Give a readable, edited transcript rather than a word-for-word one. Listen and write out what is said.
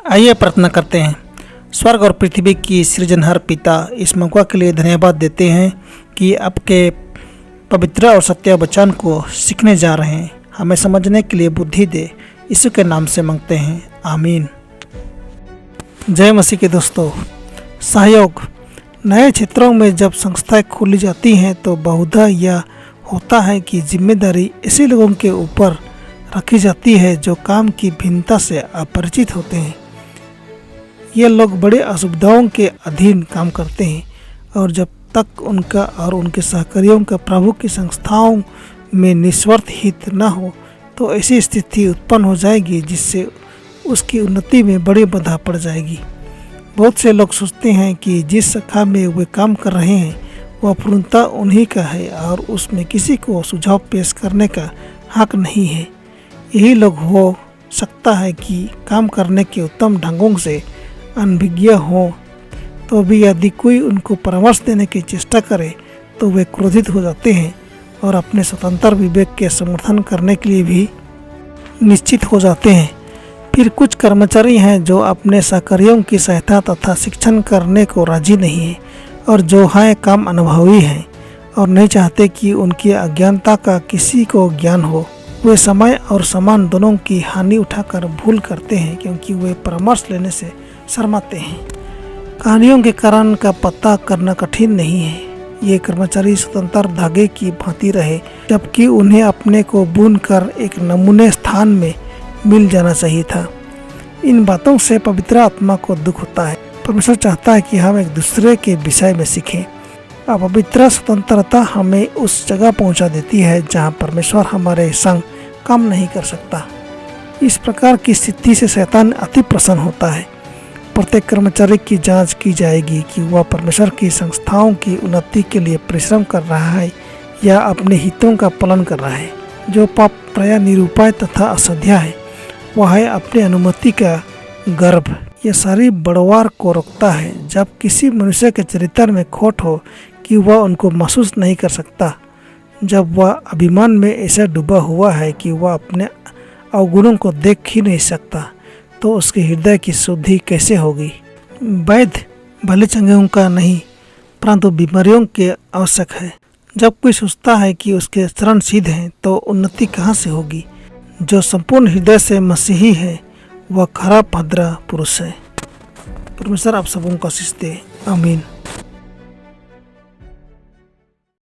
आइए प्रार्थना करते हैं। स्वर्ग और पृथ्वी की सृजनहार पिता, इस मौका के लिए धन्यवाद देते हैं कि आपके पवित्र और सत्य वचन को सीखने जा रहे हैं। हमें समझने के लिए बुद्धि दे, यीशु के नाम से मांगते हैं, आमीन। जय मसीह के दोस्तों। सहयोग। नए क्षेत्रों में जब संस्थाएं खोली जाती हैं तो बहुधा यह होता है कि जिम्मेदारी ऐसे लोगों के ऊपर रखी जाती है जो काम की भिन्नता से अपरिचित होते हैं। ये लोग बड़े असुविधाओं के अधीन काम करते हैं और जब तक उनका और उनके सहकारियों का प्रभु की संस्थाओं में निस्वार्थ हित न हो तो ऐसी स्थिति उत्पन्न हो जाएगी जिससे उसकी उन्नति में बड़ी बाधा पड़ जाएगी। बहुत से लोग सोचते हैं कि जिस शाखा में वे काम कर रहे हैं वह पूर्णतः उन्हीं का है और उसमें किसी को सुझाव पेश करने का हक नहीं है। यही लोग हो सकता है कि काम करने के उत्तम ढंगों से अनभिज्ञ हो तो भी यदि कोई उनको परामर्श देने की चेष्टा करे तो वे क्रोधित हो जाते हैं और अपने स्वतंत्र विवेक के समर्थन करने के लिए भी निश्चित हो जाते हैं। फिर कुछ कर्मचारी हैं जो अपने सहकारियों की सहायता तथा शिक्षण करने को राजी नहीं है और जो हैं काम अनुभवी हैं और नहीं चाहते कि उनकी अज्ञानता का किसी को ज्ञान हो। वे समय और सामान दोनों की हानि उठाकर भूल करते हैं क्योंकि वे परामर्श लेने से शर्माते हैं। कहानियों के कारण का पता करना कठिन नहीं है। ये कर्मचारी स्वतंत्र धागे की भांति रहे जबकि उन्हें अपने को बुन कर एक नमूने स्थान में मिल जाना चाहिए था। इन बातों से पवित्र आत्मा को दुख होता है। परमेश्वर चाहता है कि हम एक दूसरे के विषय में सीखें। पवित्र स्वतंत्रता हमें उस जगह पहुंचा देती है जहां परमेश्वर हमारे संग काम नहीं कर सकता। इस प्रकार की स्थिति से शैतान अति प्रसन्न होता है। प्रत्येक कर्मचारी की जांच की जाएगी कि वह परमेश्वर की संस्थाओं की उन्नति के लिए परिश्रम कर रहा है या अपने हितों का पालन कर रहा है। जो पाप प्राय निरुपाय तथा असाध्य है वह है अपनी अनुमति का गर्भ। यह सारी बढ़वार को रोकता है। जब किसी मनुष्य के चरित्र में खोट हो कि वह उनको महसूस नहीं कर सकता, जब वह अभिमान में ऐसा डूबा हुआ है कि वह अपने अवगुणों को देख ही नहीं सकता, तो उसके हृदय की शुद्धि कैसे होगी। वैद्य भले चंगेों का नहीं परंतु बीमारियों के आवश्यक है। जब कोई सोचता है कि उसके चरण सिद्ध हैं तो उन्नति कहाँ से होगी। जो संपूर्ण हृदय से मसीही है वह खरा भद्रा पुरुष है। परमेश्वर आप सबों को आशीष दे, आमीन।